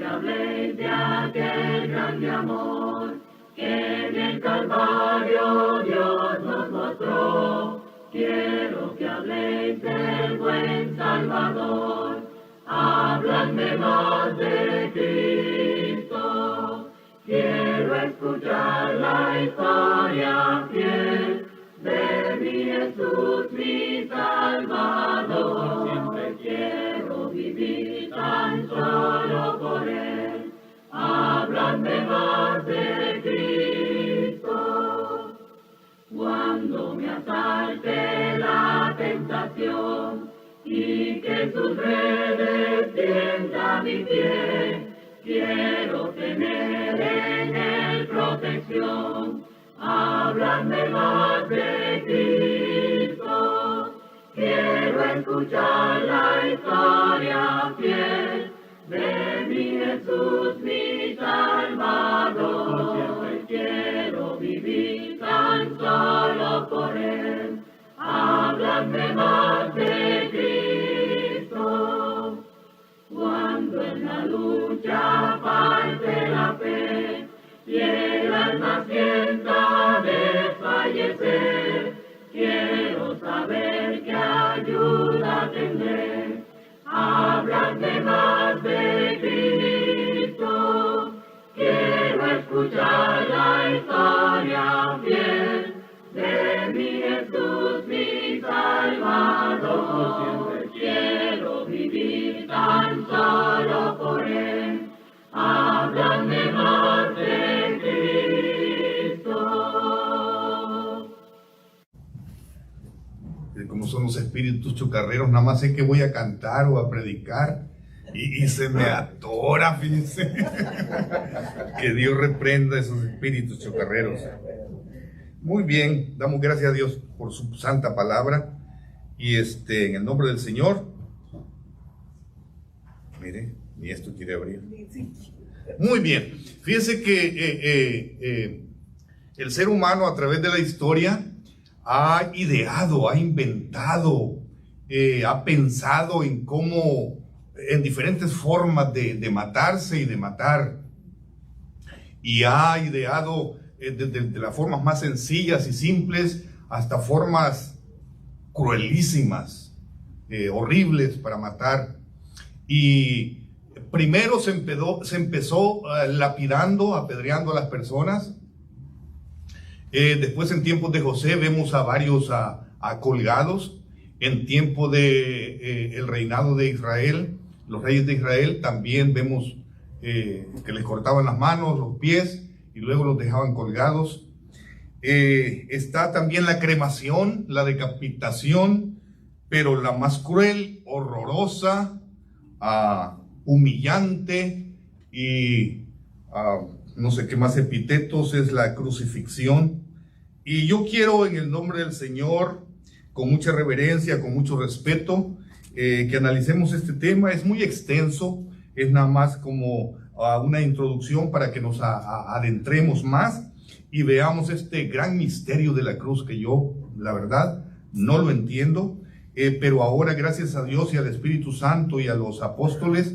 que habléis de aquel grande amor que en el Calvario Dios nos mostró. Quiero que habléis del buen Salvador, habladme más de Cristo. Quiero escuchar la historia fiel de mi Jesús, mi Salvador. Siempre quiero vivir tan solo por Él. Habladme más de Cristo. Cuando me asalte la tentación y que sus redes tienda mi pie, quiero tener en Él protección. Háblame más de Cristo. Quiero escuchar la historia fiel de mi Jesús, mi Salvador. Siempre quiero vivir tan solo por Él. Háblame más de Cristo. Cuando en la lucha falte la fe y el alma sienta desfallecer, quiero saber qué ayuda tendré. Háblame más de Cristo. Quiero escuchar la historia fiel de mi Jesús, mi Salvador. Siempre quiero vivir tan solo por Él. Háblame más de Cristo. Como son los espíritus chocarreros, nada más sé que voy a cantar o a predicar y se me atora, fíjense. Que Dios reprenda esos espíritus chocarreros. Muy bien, damos gracias a Dios por su santa palabra y en el nombre del Señor. Mire, ni esto quiere abrir. Muy bien, fíjense que el ser humano a través de la historia ha ideado, ha inventado, ha pensado en cómo, en diferentes formas de matarse y de matar, y ha ideado desde las formas más sencillas y simples hasta formas cruelísimas, horribles para matar. Y primero se empezó lapidando, apedreando a las personas. Después, en tiempos de José, vemos a varios colgados. En tiempo de el reinado de Israel, los reyes de Israel, también vemos que les cortaban las manos, los pies y luego los dejaban colgados. Está también la cremación, la decapitación, pero la más cruel, horrorosa, humillante y no sé qué más epítetos, es la crucifixión. Y yo quiero, en el nombre del Señor, con mucha reverencia, con mucho respeto, que analicemos este tema. Es muy extenso, es nada más como una introducción para que nos adentremos más y veamos este gran misterio de la cruz que yo, la verdad, no lo entiendo, pero ahora, gracias a Dios y al Espíritu Santo y a los apóstoles,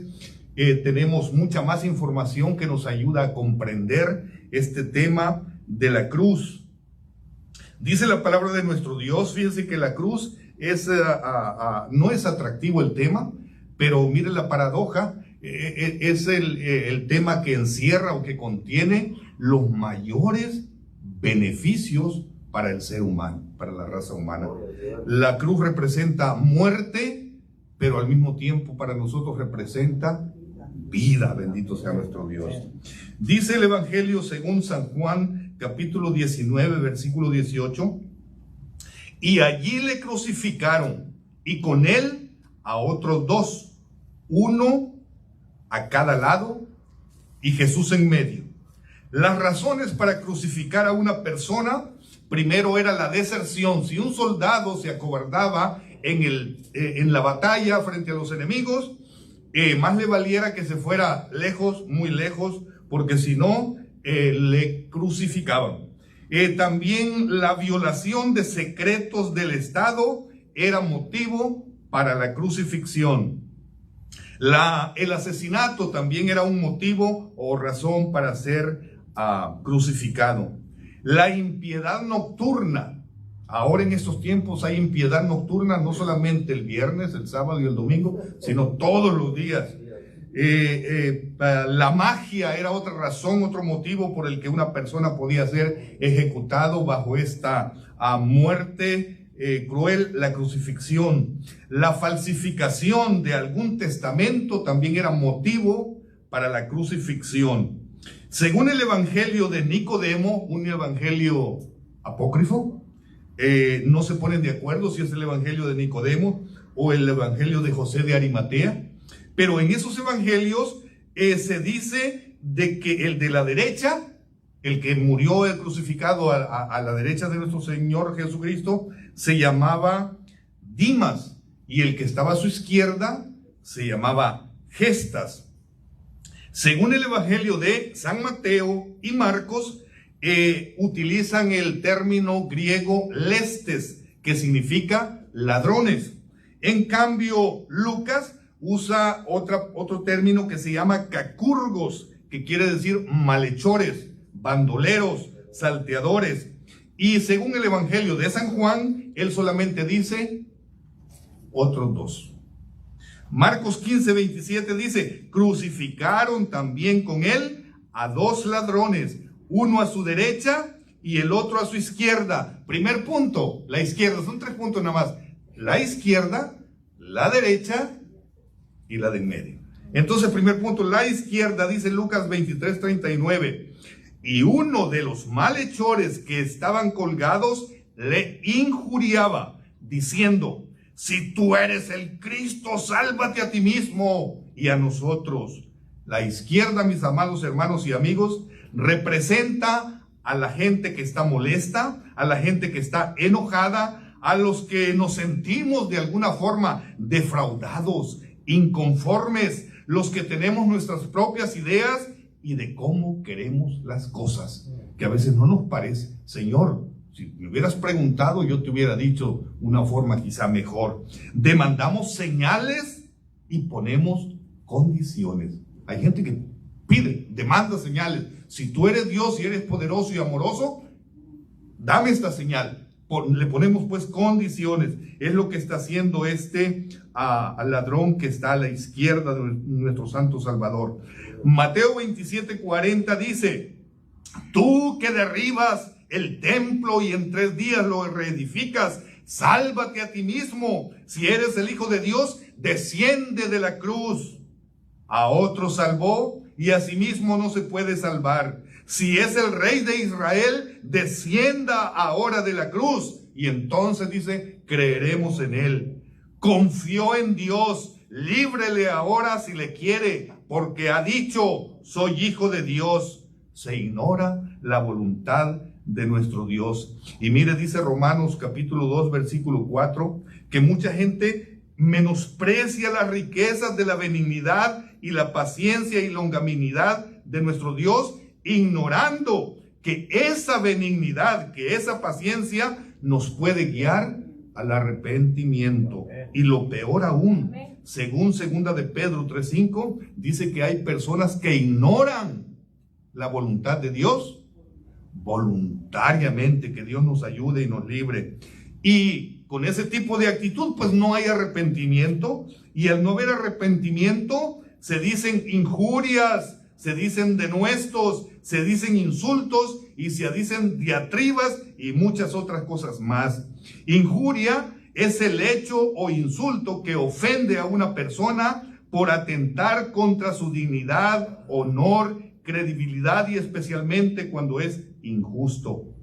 tenemos mucha más información que nos ayuda a comprender este tema de la cruz. Dice la palabra de nuestro Dios, fíjense que la cruz no es atractivo el tema, pero mire la paradoja, es el tema que encierra o que contiene los mayores beneficios para el ser humano, para la raza humana. La cruz representa muerte, pero al mismo tiempo para nosotros representa vida. Bendito sea nuestro Dios. Dice el Evangelio según San Juan, capítulo 19, versículo 18: y allí le crucificaron, y con él a otros dos, uno a cada lado y Jesús en medio. Las razones para crucificar a una persona, primero era la deserción. Si un soldado se acobardaba en la batalla frente a los enemigos, más le valiera que se fuera lejos, muy lejos, porque si no, le crucificaban. También la violación de secretos del Estado era motivo para la crucifixión. El asesinato también era un motivo o razón para ser crucificado. La impiedad nocturna. Ahora en estos tiempos hay impiedad nocturna, no solamente el viernes, el sábado y el domingo, sino todos los días. La magia era otra razón, otro motivo por el que una persona podía ser ejecutado bajo esta muerte cruel, la crucifixión. La falsificación de algún testamento también era motivo para la crucifixión. Según el evangelio de Nicodemo, un evangelio apócrifo, no se ponen de acuerdo si es el evangelio de Nicodemo o el evangelio de José de Arimatea, pero en esos evangelios se dice de que el de la derecha, el que murió crucificado a la derecha de nuestro Señor Jesucristo, se llamaba Dimas, y el que estaba a su izquierda se llamaba Gestas. Según el evangelio de San Mateo y Marcos, utilizan el término griego lestes, que significa ladrones. En cambio, Lucas usa otro término que se llama cacurgos, que quiere decir malhechores, bandoleros, salteadores. Y según el evangelio de San Juan, él solamente dice otros dos. Marcos 15:27 dice: crucificaron también con él a dos ladrones, uno a su derecha y el otro a su izquierda. Primer punto, la izquierda, son 3 puntos nada más: la izquierda, la derecha y la de en medio. Entonces, primer punto, la izquierda, dice Lucas 23:39, y uno de los malhechores que estaban colgados le injuriaba, diciendo: si tú eres el Cristo, sálvate a ti mismo y a nosotros. La izquierda, mis amados hermanos y amigos, representa a la gente que está molesta, a la gente que está enojada, a los que nos sentimos de alguna forma defraudados, inconformes, los que tenemos nuestras propias ideas y de cómo queremos las cosas, que a veces no nos parece. Señor, si me hubieras preguntado, yo te hubiera dicho una forma quizá mejor. Demandamos señales y ponemos condiciones. Hay gente que pide, demanda señales. Si tú eres Dios y eres poderoso y amoroso, dame esta señal. Le ponemos pues condiciones. Es lo que está haciendo al ladrón que está a la izquierda de nuestro Santo Salvador. Mateo 27:40 dice: tú que derribas el templo y en 3 días lo reedificas, sálvate a ti mismo. Si eres el Hijo de Dios, desciende de la cruz. A otro salvó y a sí mismo no se puede salvar. Si es el Rey de Israel, descienda ahora de la cruz. Y entonces dice: creeremos en él. Confió en Dios, líbrele ahora si le quiere, porque ha dicho: soy hijo de Dios. Se ignora la voluntad de nuestro Dios. Y mire, dice Romanos capítulo 2 versículo 4, que mucha gente menosprecia las riquezas de la benignidad y la paciencia y longanimidad de nuestro Dios, ignorando que esa benignidad, que esa paciencia nos puede guiar al arrepentimiento. Y lo peor aún, según 2 de Pedro 3:5, dice que hay personas que ignoran la voluntad de Dios voluntariamente. Que Dios nos ayude y nos libre. Y con ese tipo de actitud pues no hay arrepentimiento, y al no haber arrepentimiento se dicen injurias, se dicen denuestos, se dicen insultos y se dicen diatribas y muchas otras cosas más. Injuria es el hecho o insulto que ofende a una persona por atentar contra su dignidad, honor, credibilidad, y especialmente cuando es injusto.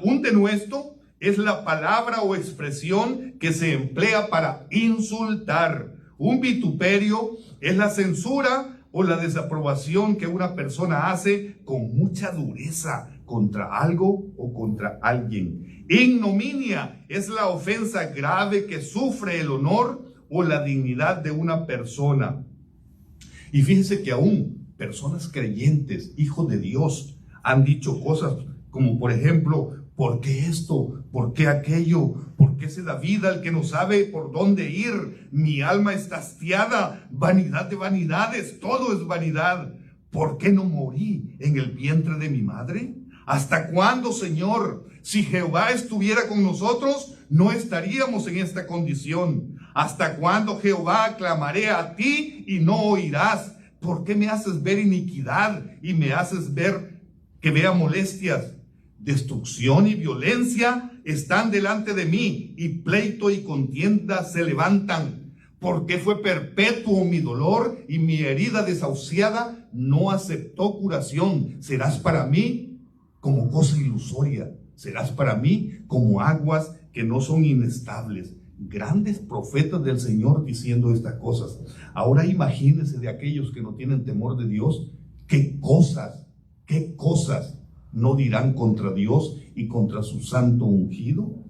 Un denuesto es la palabra o expresión que se emplea para insultar. Un vituperio es la censura o la desaprobación que una persona hace con mucha dureza contra algo o contra alguien. Ignominia es la ofensa grave que sufre el honor o la dignidad de una persona. Y fíjense que aún personas creyentes, hijos de Dios, han dicho cosas como, por ejemplo: ¿por qué esto? ¿Por qué aquello? ¿Por qué se da vida al que no sabe por dónde ir? Mi alma está hastiada, vanidad de vanidades, todo es vanidad. ¿Por qué no morí en el vientre de mi madre? ¿Hasta cuándo, Señor? Si Jehová estuviera con nosotros, no estaríamos en esta condición. ¿Hasta cuándo, Jehová, clamaré a ti y no oirás? ¿Por qué me haces ver iniquidad y me haces ver que vea molestias? Destrucción y violencia están delante de mí, y pleito y contienda se levantan. Porque fue perpetuo mi dolor, y mi herida desahuciada no aceptó curación. Serás para mí como cosa ilusoria, serás para mí como aguas que no son inestables. Grandes profetas del Señor diciendo estas cosas. Ahora imagínense de aquellos que no tienen temor de Dios, qué cosas no dirán contra Dios y contra su santo ungido.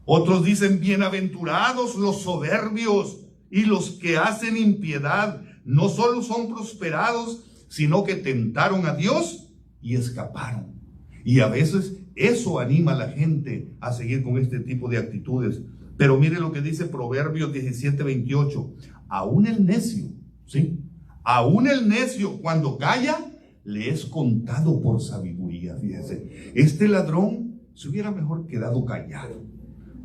Otros dicen: bienaventurados los soberbios y los que hacen impiedad, no solo son prosperados, sino que tentaron a Dios y escaparon. Y a veces eso anima a la gente a seguir con este tipo de actitudes. Pero mire lo que dice Proverbios 17:28. Aún el necio, ¿sí? Aún el necio, cuando calla, le es contado por sabiduría. Fíjese, este ladrón se hubiera mejor quedado callado,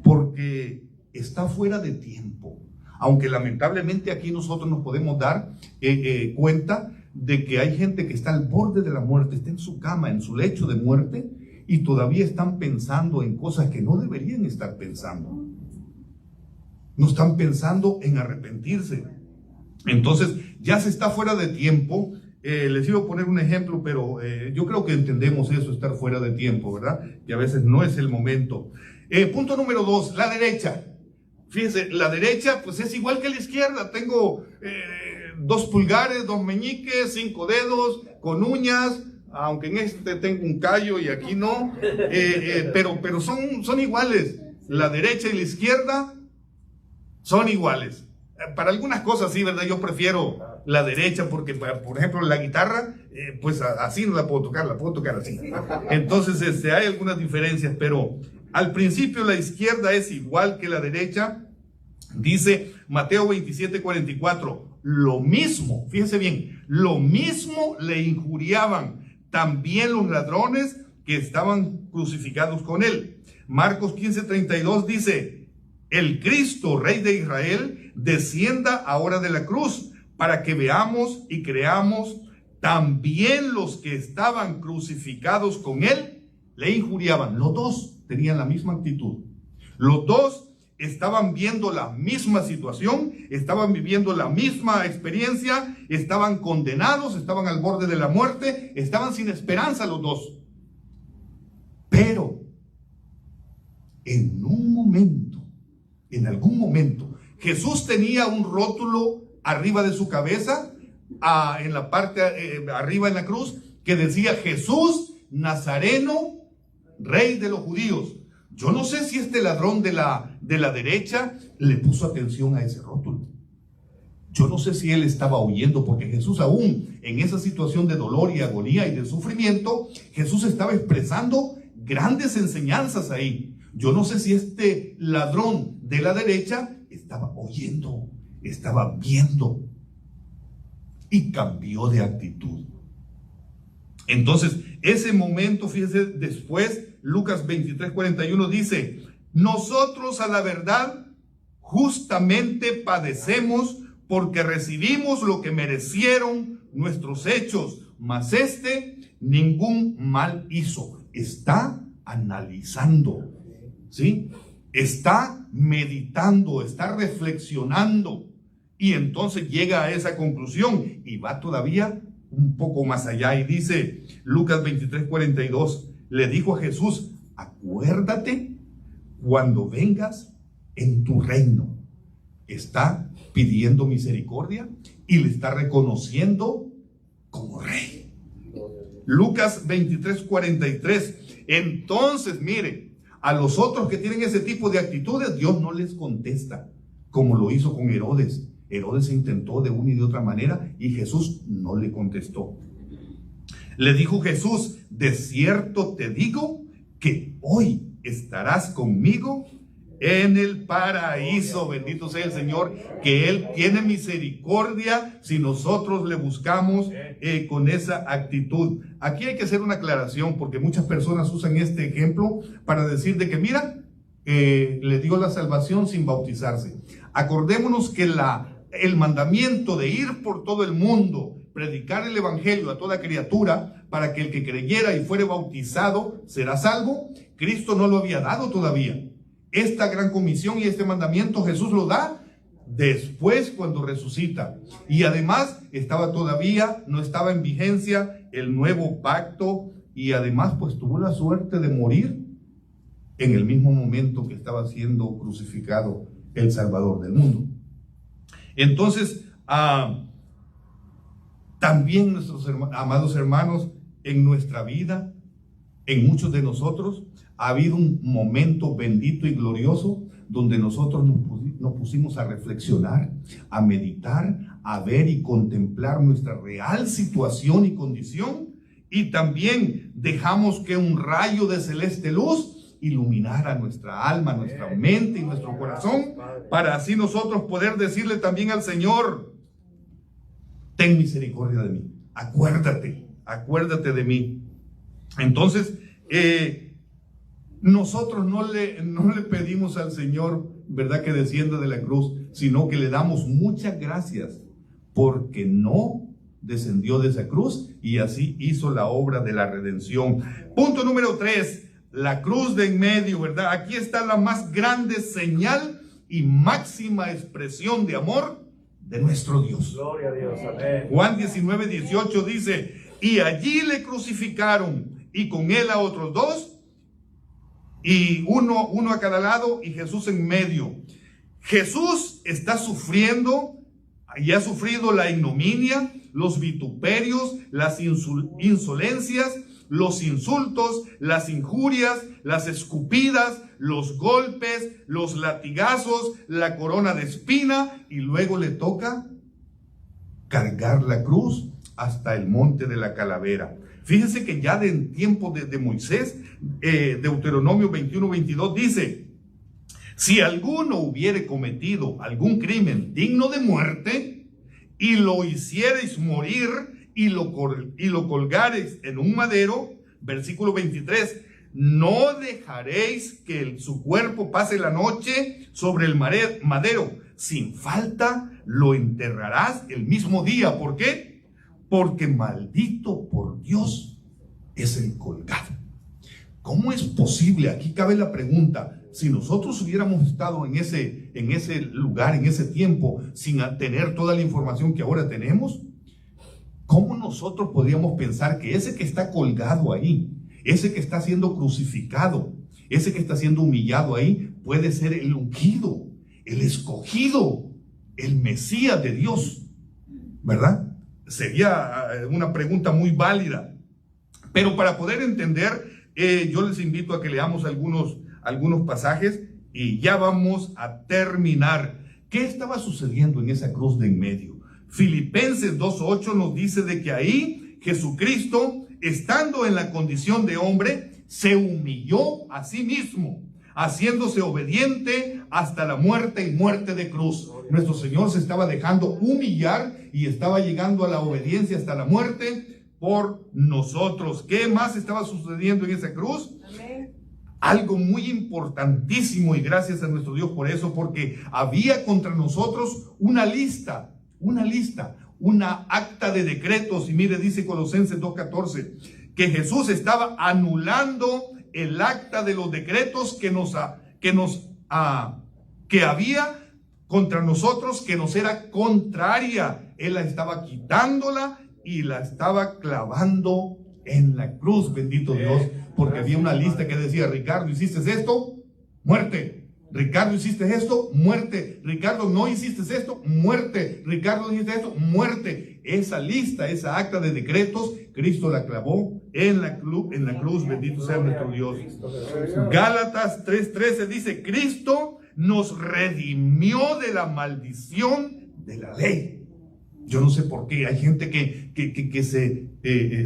porque está fuera de tiempo. Aunque lamentablemente aquí nosotros nos podemos dar cuenta de que hay gente que está al borde de la muerte, está en su cama, en su lecho de muerte, y todavía están pensando en cosas que no deberían estar pensando. No están pensando en arrepentirse. Entonces ya se está fuera de tiempo. Les iba a poner un ejemplo, pero yo creo que entendemos eso, estar fuera de tiempo, ¿verdad? Y a veces no es el momento. Punto número 2, la derecha. Fíjense, la derecha pues es igual que la izquierda. Tengo 2 pulgares, 2 meñiques, 5 dedos, con uñas, aunque en este tengo un callo y aquí no, pero son iguales. La derecha y la izquierda son iguales. Para algunas cosas sí, ¿verdad? Yo prefiero la derecha porque, por ejemplo, la guitarra, pues así no la puedo tocar así. Entonces, hay algunas diferencias, pero al principio la izquierda es igual que la derecha. Dice Mateo 27:44, lo mismo, fíjense bien, lo mismo le injuriaban también los ladrones que estaban crucificados con él. Marcos 15:32 dice: el Cristo, Rey de Israel, descienda ahora de la cruz, para que veamos y creamos. También los que estaban crucificados con él le injuriaban. Los dos tenían la misma actitud. Los dos estaban viendo la misma situación, estaban viviendo la misma experiencia, estaban condenados, estaban al borde de la muerte, estaban sin esperanza los dos. Pero en algún momento, Jesús tenía un rótulo arriba de su cabeza, en la parte arriba en la cruz, que decía: Jesús Nazareno, Rey de los judíos. Yo no sé si este ladrón de la derecha le puso atención a ese rótulo. Yo no sé si él estaba oyendo, porque Jesús, aún en esa situación de dolor y agonía y de sufrimiento, Jesús estaba expresando grandes enseñanzas ahí. Yo no sé si este ladrón de la derecha estaba oyendo, estaba viendo, y cambió de actitud. Entonces, ese momento, fíjense, después, Lucas 23:41 dice: nosotros a la verdad justamente padecemos, porque recibimos lo que merecieron nuestros hechos, mas ningún mal hizo. Está analizando, ¿sí? Está meditando, está reflexionando, y entonces llega a esa conclusión y va todavía un poco más allá y dice Lucas 23:42, le dijo a Jesús: acuérdate cuando vengas en tu reino. Está pidiendo misericordia y le está reconociendo como rey. Lucas 23:43. Entonces, mire, a los otros que tienen ese tipo de actitudes, Dios no les contesta, como lo hizo con Herodes. Herodes intentó de una y de otra manera y Jesús no le contestó. Le dijo Jesús: de cierto te digo que hoy estarás conmigo en el paraíso. Bendito sea el Señor, que Él tiene misericordia si nosotros le buscamos con esa actitud. Aquí hay que hacer una aclaración, porque muchas personas usan este ejemplo para decir de que mira, le dio la salvación sin bautizarse. Acordémonos que el mandamiento de ir por todo el mundo, predicar el evangelio a toda criatura, para que el que creyera y fuere bautizado será salvo, Cristo no lo había dado todavía. Esta gran comisión y este mandamiento Jesús lo da después, cuando resucita. Y además no estaba en vigencia el nuevo pacto, y además pues tuvo la suerte de morir en el mismo momento que estaba siendo crucificado el Salvador del mundo. Entonces, también nuestros amados hermanos, en nuestra vida, en muchos de nosotros, ha habido un momento bendito y glorioso donde nosotros nos pusimos a reflexionar, a meditar, a ver y contemplar nuestra real situación y condición, y también dejamos que un rayo de celeste luz iluminara nuestra alma, nuestra mente y nuestro corazón, para así nosotros poder decirle también al Señor: ten misericordia de mí, acuérdate de mí. Entonces, nosotros no le pedimos al Señor, ¿verdad?, que descienda de la cruz, sino que le damos muchas gracias porque no descendió de esa cruz y así hizo la obra de la redención. Punto número 3, la cruz de en medio, ¿verdad? Aquí está la más grande señal y máxima expresión de amor de nuestro Dios. Gloria a Dios, amén. Juan 19:18 dice: y allí le crucificaron, y con él a otros dos, y uno a cada lado, y Jesús en medio. Jesús está sufriendo y ha sufrido la ignominia, los vituperios, las insolencias, los insultos, las injurias, las escupidas, los golpes, los latigazos, la corona de espina, y luego le toca cargar la cruz hasta el monte de la calavera. Fíjense que ya en tiempo de Moisés, Deuteronomio 21:22 dice: si alguno hubiere cometido algún crimen digno de muerte, y lo hiciereis morir, y lo colgareis en un madero, versículo 23, no dejaréis que su cuerpo pase la noche sobre el madero, sin falta lo enterrarás el mismo día. ¿Por qué? Porque maldito por Dios es el colgado. ¿Cómo es posible? Aquí cabe la pregunta: si nosotros hubiéramos estado en ese lugar, en ese tiempo, sin tener toda la información que ahora tenemos, ¿cómo nosotros podríamos pensar que ese que está colgado ahí, ese que está siendo crucificado, ese que está siendo humillado ahí, puede ser el ungido, el escogido, el Mesías de Dios? ¿Verdad? Sería una pregunta muy válida. Pero para poder entender, yo les invito a que leamos algunos pasajes y ya vamos a terminar. ¿Qué estaba sucediendo en esa cruz de en medio? Filipenses 2:8 nos dice de que ahí Jesucristo, estando en la condición de hombre, se humilló a sí mismo, haciéndose obediente hasta la muerte y muerte de cruz. Nuestro Señor se estaba dejando humillar y estaba llegando a la obediencia hasta la muerte por nosotros. ¿Qué más estaba sucediendo en esa cruz? Amén. Algo muy importantísimo, y gracias a nuestro Dios por eso, porque había contra nosotros una acta de decretos. Y mire, dice Colosenses 2:14, que Jesús estaba anulando el acta de los decretos que había contra nosotros, que nos era contraria. Él la estaba quitándola y la estaba clavando en la cruz, bendito Dios, porque había una lista que decía: Ricardo, ¿hiciste esto? Muerte. Ricardo, ¿hiciste esto? Muerte. Ricardo, ¿no hiciste esto? Muerte. Ricardo, ¿hiciste esto? Muerte. Esa lista, esa acta de decretos, Cristo la clavó en la cruz, bendito sea nuestro Dios. Gálatas 3:13 dice: Cristo nos redimió de la maldición de la ley. Yo no sé por qué hay gente que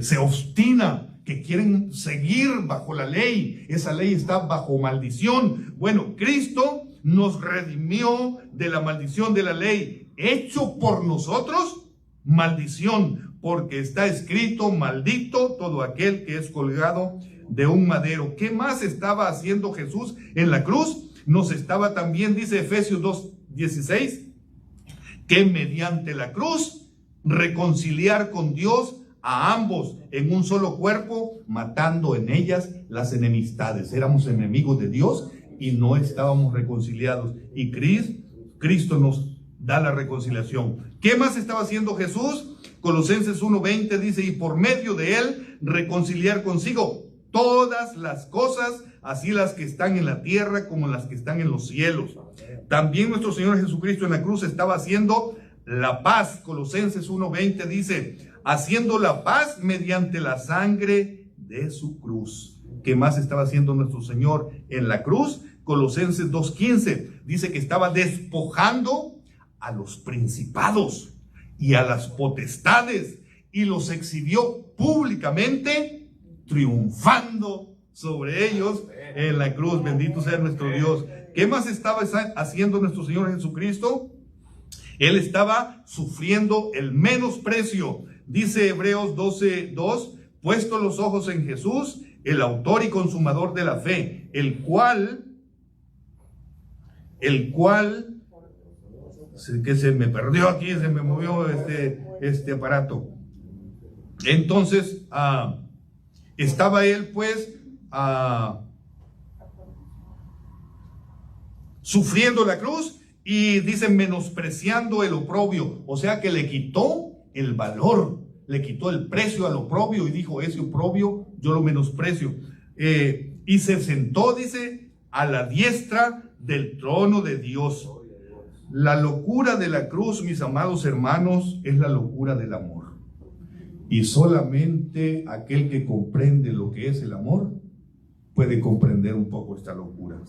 se obstina, que quieren seguir bajo la ley. Esa ley está bajo maldición. Bueno, Cristo nos redimió de la maldición de la ley, hecho por nosotros maldición, porque está escrito: maldito todo aquel que es colgado de un madero. ¿Qué más estaba haciendo Jesús en la cruz? Nos estaba también, dice Efesios 2:16, que mediante la cruz reconciliar con Dios a ambos en un solo cuerpo, matando en ellas las enemistades. Éramos enemigos de Dios y no estábamos reconciliados, y Cristo nos da la reconciliación. ¿Qué más estaba haciendo Jesús? Colosenses 1:20 dice: y por medio de él reconciliar consigo todas las cosas, así las que están en la tierra como las que están en los cielos. También nuestro Señor Jesucristo en la cruz estaba haciendo la paz. Colosenses 1:20 dice: haciendo la paz mediante la sangre de su cruz. ¿Qué más estaba haciendo nuestro Señor en la cruz? Colosenses 2:15 dice que estaba despojando a los principados y a las potestades, y los exhibió públicamente, triunfando sobre ellos en la cruz. Bendito sea nuestro Dios. ¿Qué más estaba haciendo nuestro Señor Jesucristo? Él estaba sufriendo el menosprecio. Dice Hebreos 12:2: puesto los ojos en Jesús, el autor y consumador de la fe, el cual, que se me perdió aquí, se me movió este aparato. Entonces, estaba él pues sufriendo la cruz, y dice menospreciando el oprobio, o sea que le quitó el valor, le quitó el precio al oprobio y dijo: ese oprobio yo lo menosprecio. Y se sentó, dice, a la diestra del trono de Dios. La locura de la cruz, mis amados hermanos, es la locura del amor. Y solamente aquel que comprende lo que es el amor puede comprender un poco esta locura.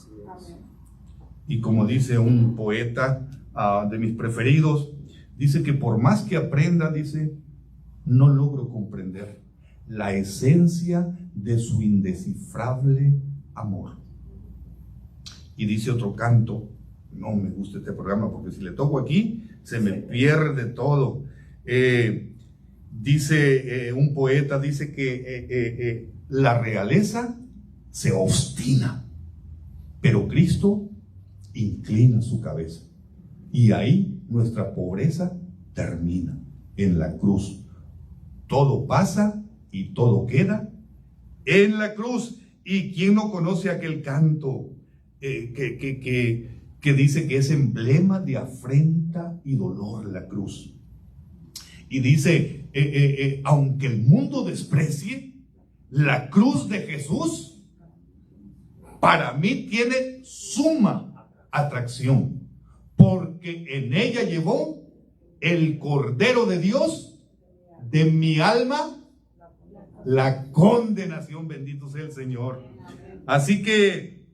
Y como dice un poeta de mis preferidos, dice que por más que aprenda, dice, no logro comprender la esencia de su indescifrable amor. Y dice otro canto: no me gusta este programa porque si le toco aquí se me pierde todo. Dice un poeta, dice que la realeza se obstina, pero Cristo inclina su cabeza. Y ahí nuestra pobreza termina, en la cruz. Todo pasa y todo queda en la cruz. ¿Y quién no conoce aquel canto que dice que es emblema de afrenta y dolor la cruz? Y dice, aunque el mundo desprecie, la cruz de Jesús para mí tiene suma atracción, porque en ella llevó el Cordero de Dios de mi alma la condenación. Bendito sea el Señor. Así que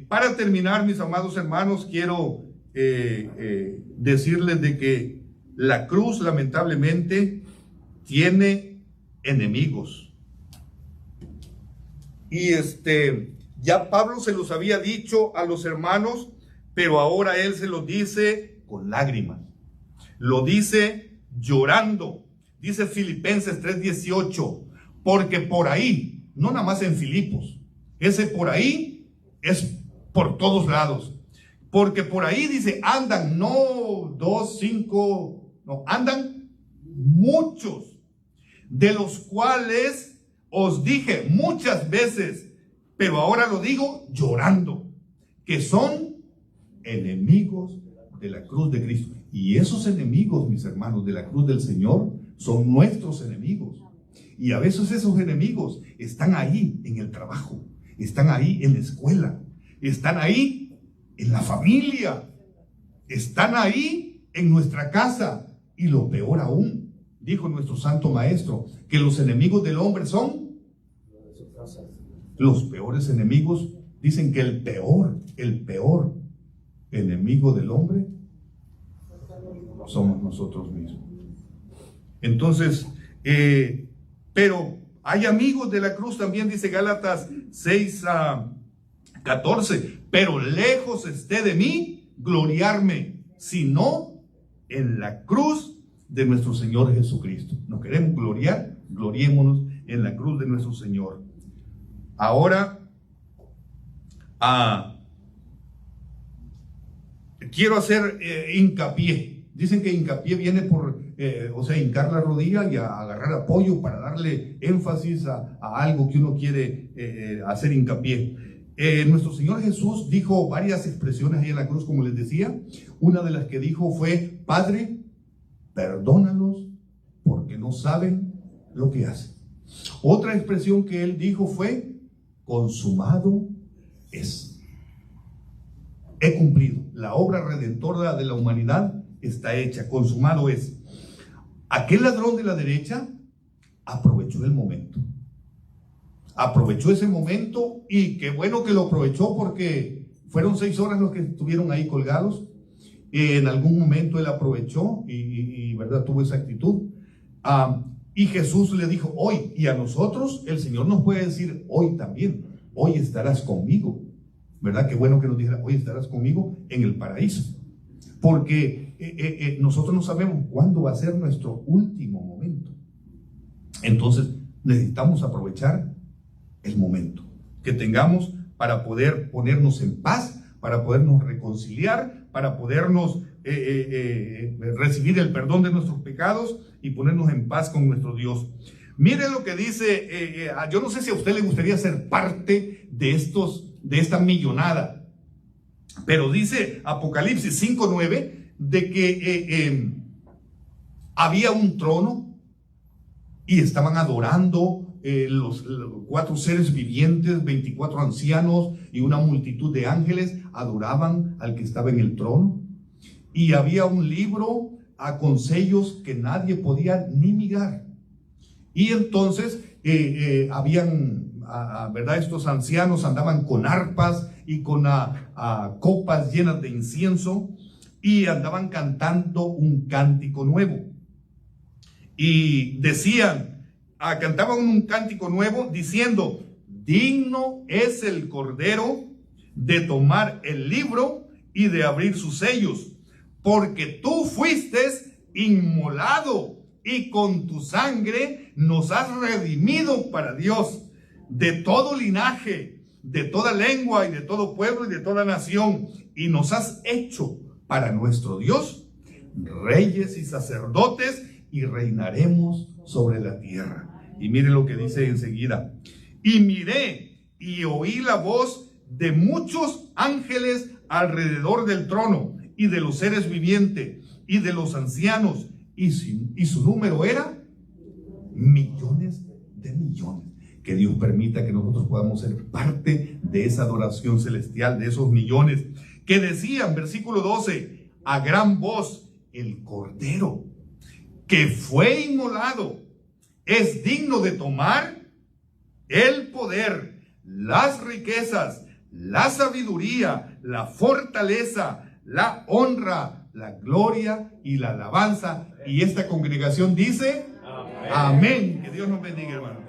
para terminar, mis amados hermanos, quiero decirles de que la cruz lamentablemente tiene enemigos. Y ya Pablo se los había dicho a los hermanos, pero ahora él se los dice con lágrimas. Lo dice llorando. Dice Filipenses 3:18, porque por ahí, no nada más en Filipos, ese por ahí es por todos lados. Porque por ahí dice, andan, no 2, 5, no, andan muchos, de los cuales os dije muchas veces, pero ahora lo digo llorando, que son enemigos de la cruz de Cristo. Y esos enemigos, mis hermanos, de la cruz del Señor, son nuestros enemigos. Y a veces esos enemigos están ahí en el trabajo, están ahí en la escuela, están ahí en la familia, están ahí en nuestra casa. Y lo peor aún, dijo nuestro santo maestro, que los enemigos del hombre son los peores enemigos. Dicen que el peor enemigo del hombre somos nosotros mismos. Entonces, pero Hay amigos de la cruz también, dice Gálatas 6:14. Pero lejos esté de mí gloriarme, sino en la cruz de nuestro Señor Jesucristo. ¿Nos queremos gloriar? Gloriémonos en la cruz de nuestro Señor. Ahora, quiero hacer hincapié. Dicen que hincapié viene por, hincar la rodilla y agarrar apoyo para darle énfasis a algo que uno quiere hacer hincapié. Nuestro Señor Jesús dijo varias expresiones ahí en la cruz, como les decía. Una de las que dijo fue: Padre, perdónalos porque no saben lo que hacen. Otra expresión que él dijo fue: consumado es. He cumplido. La obra redentora de la humanidad está hecha. Consumado es. Aquel ladrón de la derecha aprovechó el momento. Aprovechó ese momento, y qué bueno que lo aprovechó, porque fueron 6 horas los que estuvieron ahí colgados. En algún momento él aprovechó y verdad, tuvo esa actitud. Y Jesús le dijo hoy, y a nosotros el Señor nos puede decir hoy también: hoy estarás conmigo. ¿Verdad? Qué bueno que nos dijera: hoy estarás conmigo en el paraíso. Porque nosotros no sabemos cuándo va a ser nuestro último momento. Entonces necesitamos aprovechar el momento que tengamos para poder ponernos en paz, para podernos reconciliar, para podernos recibir el perdón de nuestros pecados y ponernos en paz con nuestro Dios. Mire lo que dice, yo no sé si a usted le gustaría ser parte de esta millonada, pero dice Apocalipsis 5:9 de que había un trono y estaban adorando los 4 seres vivientes, 24 ancianos y una multitud de ángeles adoraban al que estaba en el trono. Y había un libro con sellos que nadie podía ni mirar. Y entonces ¿verdad? Estos ancianos andaban con arpas y con copas llenas de incienso, y andaban cantando un cántico nuevo. Y decían, cantaban un cántico nuevo diciendo: digno es el Cordero de tomar el libro y de abrir sus sellos, porque tú fuiste inmolado y con tu sangre nos has redimido para Dios de todo linaje, de toda lengua y de todo pueblo y de toda nación, y nos has hecho para nuestro Dios reyes y sacerdotes, y reinaremos sobre la tierra. Y mire lo que dice enseguida: y miré y oí la voz de muchos ángeles alrededor del trono y de los seres vivientes y de los ancianos, y su número era millones de millones. Que Dios permita que nosotros podamos ser parte de esa adoración celestial, de esos millones que decían, versículo 12, a gran voz: el Cordero que fue inmolado es digno de tomar el poder, las riquezas, la sabiduría, la fortaleza, la honra, la gloria y la alabanza. Y esta congregación dice: amén. Que Dios nos bendiga, hermano.